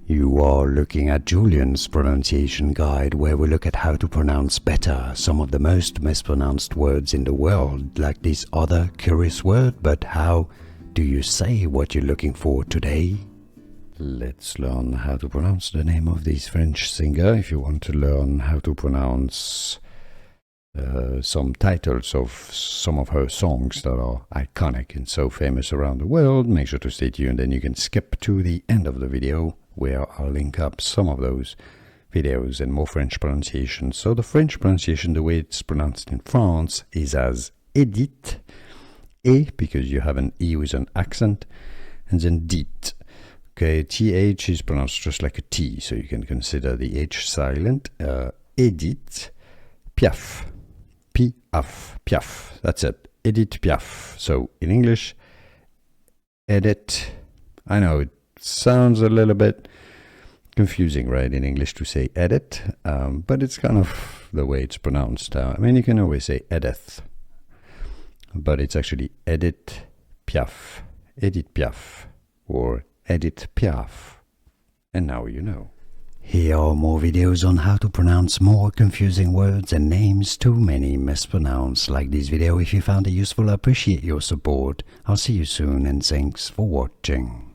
You are looking at Julian's pronunciation guide, where we look at how to pronounce better some of the most mispronounced words in the world, like this other curious word. But how do you say what you're looking for today? Let's learn how to pronounce the name of this French singer. If you want to learn how to pronounce some titles of some of her songs that are iconic and so famous around the world, make sure to stay tuned, and you can skip to the end of the video where I'll link up some of those videos and more French pronunciation. So the French pronunciation, the way it's pronounced in France, is as Édith, E, because you have an E with an accent, and then dit. Okay, TH is pronounced just like a T, so you can consider the H silent. Édith Piaf. Piaf. Piaf. That's it. Édith Piaf. So in English, Edith. I know it sounds a little bit confusing, right, in English to say edit, but it's kind of the way it's pronounced. I mean, you can always say Edith, but it's actually Édith Piaf. Édith Piaf. Or Édith Piaf. And now you know. Here are more videos on how to pronounce more confusing words and names too many mispronounced. Like this video if you found it useful. I appreciate your support. I'll see you soon, and thanks for watching.